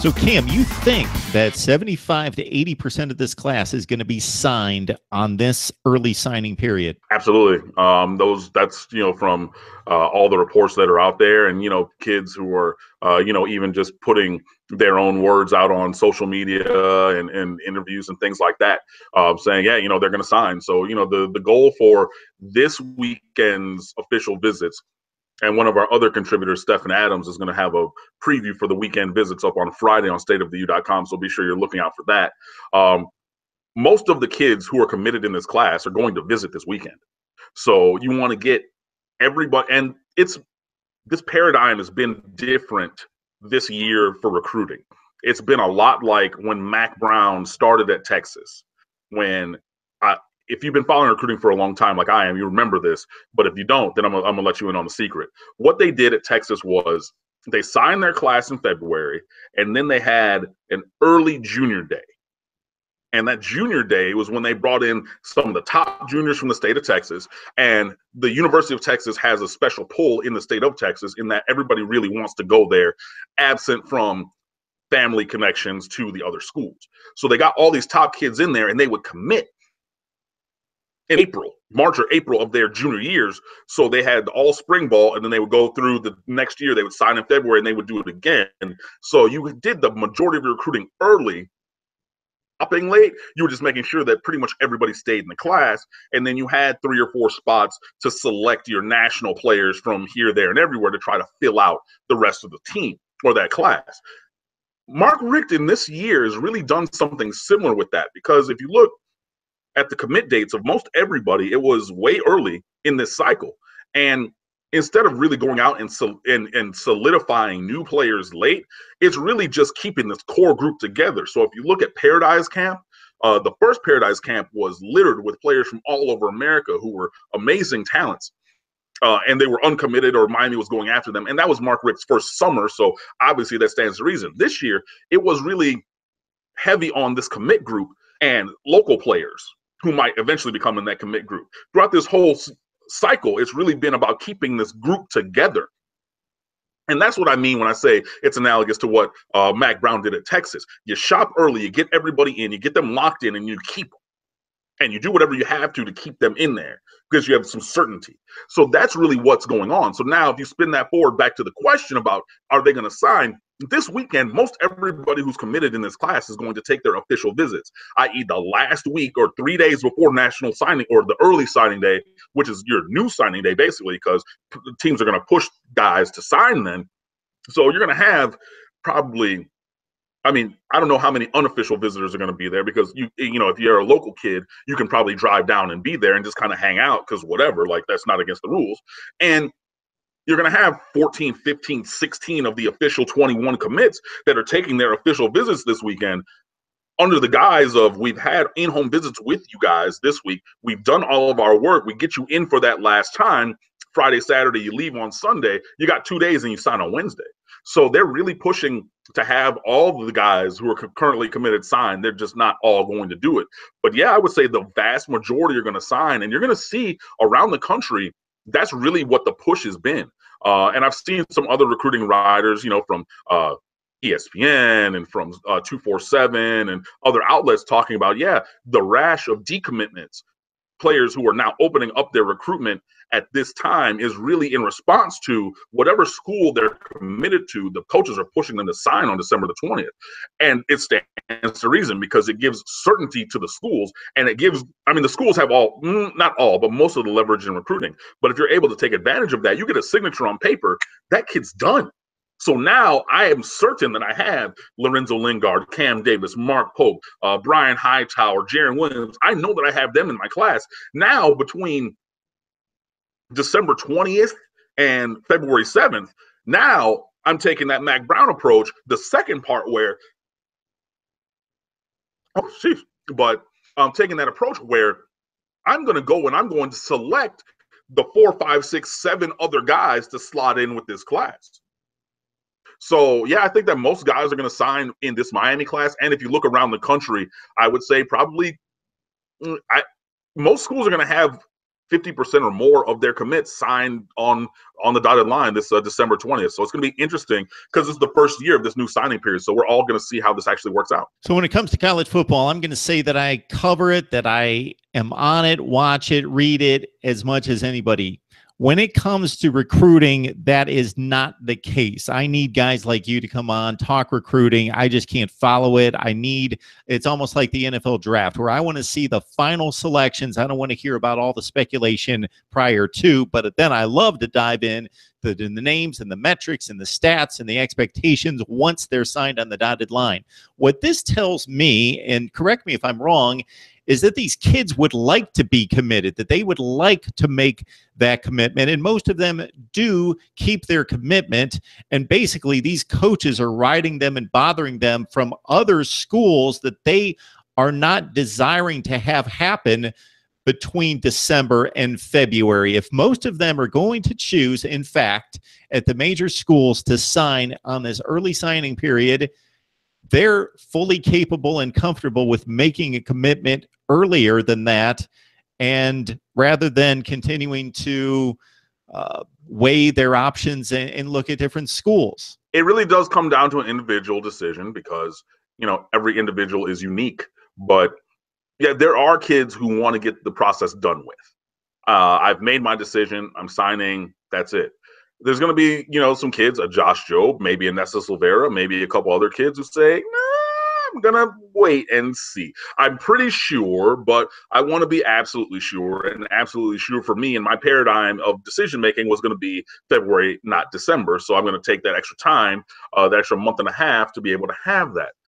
So, Cam, you think that 75 to 80% of this class is going to be signed on this early signing period? Absolutely. That's, from all the reports that are out there, and, kids who are, even just putting their own words out on social media and interviews and things like that, saying, yeah, they're going to sign. So, the goal for this weekend's official visits, and one of our other contributors, Stephen Adams, is going to have a preview for the weekend visits up on Friday on stateoftheu.com. So be sure you're looking out for that. Most of the kids who are committed in this class are going to visit this weekend. So you want to get everybody, and this paradigm has been different this year for recruiting. It's been a lot like when Mac Brown started at Texas. If you've been following recruiting for a long time, like I am, you remember this. But if you don't, then I'm gonna let you in on the secret. What they did at Texas was they signed their class in February, and then they had an early junior day. And that junior day was when they brought in some of the top juniors from the state of Texas. And the University of Texas has a special pull in the state of Texas in that everybody really wants to go there, absent from family connections to the other schools. So they got all these top kids in there, and they would commit in March or April of their junior years. So they had all spring ball, and then they would go through the next year. They would sign in February, and they would do it again. So you did the majority of your recruiting early. Stopping late, you were just making sure that pretty much everybody stayed in the class, and then you had 3 or 4 spots to select your national players from here, there, and everywhere to try to fill out the rest of the team or that class. Mark Richt this year has really done something similar with that, because if you look at the commit dates of most everybody, it was way early in this cycle. And instead of really going out and solidifying new players late, it's really just keeping this core group together. So if you look at Paradise Camp, the first Paradise Camp was littered with players from all over America who were amazing talents. And they were uncommitted, or Miami was going after them. And that was Mark Richt's first summer. So obviously that stands to reason. This year, it was really heavy on this commit group and local players who might eventually become in that commit group. Throughout this whole cycle, it's really been about keeping this group together. And that's what I mean when I say it's analogous to what Mac Brown did at Texas. You shop early, you get everybody in, you get them locked in, and you keep them. And you do whatever you have to keep them in there because you have some certainty. So that's really what's going on. So now if you spin that forward back to the question about are they going to sign, this weekend, most everybody who's committed in this class is going to take their official visits, i.e. the last week or 3 days before national signing, or the early signing day, which is your new signing day, basically, because teams are going to push guys to sign then. So you're going to have probably, I don't know how many unofficial visitors are going to be there, because if you're a local kid, you can probably drive down and be there and just kind of hang out because whatever, like that's not against the rules. And you're going to have 14, 15, 16 of the official 21 commits that are taking their official visits this weekend under the guise of, we've had in-home visits with you guys this week. We've done all of our work. We get you in for that last time. Friday, Saturday, you leave on Sunday. You got 2 days and you sign on Wednesday. So they're really pushing to have all of the guys who are currently committed sign. They're just not all going to do it. But yeah, I would say the vast majority are going to sign, and you're going to see around the country, that's really what the push has been. And I've seen some other recruiting writers, from ESPN and from 247 and other outlets talking about, the rash of decommitments. Players who are now opening up their recruitment at this time is really in response to whatever school they're committed to. The coaches are pushing them to sign on December the 20th. And it stands to reason, because it gives certainty to the schools. And it gives, the schools have not all, but most of the leverage in recruiting. But if you're able to take advantage of that, you get a signature on paper, that kid's done. So now I am certain that I have Lorenzo Lingard, Cam Davis, Mark Pope, Brian Hightower, Jaron Williams. I know that I have them in my class. Now, between December 20th and February 7th, now I'm taking that Mac Brown approach, the second part where, but I'm taking that approach where I'm going to go and I'm going to select the 4, 5, 6, 7 other guys to slot in with this class. So, yeah, I think that most guys are going to sign in this Miami class. And if you look around the country, I would say probably most schools are going to have 50% or more of their commits signed on the dotted line this December 20th. So it's going to be interesting because it's the first year of this new signing period. So we're all going to see how this actually works out. So when it comes to college football, I'm going to say that I cover it, that I am on it, watch it, read it as much as anybody. When it comes to recruiting, that is not the case. I need guys like you to come on, talk recruiting. I just can't follow it. It's almost like the NFL draft where I want to see the final selections. I don't want to hear about all the speculation prior to, but then I love to dive in the names and the metrics and the stats and the expectations once they're signed on the dotted line. What this tells me, and correct me if I'm wrong, is that these kids would like to be committed, that they would like to make that commitment. And most of them do keep their commitment. And basically, these coaches are writing them and bothering them from other schools that they are not desiring to have happen between December and February. If most of them are going to choose, in fact, at the major schools to sign on this early signing period, they're fully capable and comfortable with making a commitment earlier than that, and rather than continuing to weigh their options and look at different schools. It really does come down to an individual decision because, every individual is unique. But yeah, there are kids who want to get the process done with. I've made my decision. I'm signing. That's it. There's going to be, some kids, a Josh Jobe, maybe a Nessa Silvera, maybe a couple other kids who say, nah, I'm going to wait and see. I'm pretty sure, but I want to be absolutely sure. And absolutely sure for me and my paradigm of decision making was going to be February, not December. So I'm going to take that extra time, that extra month and a half to be able to have that.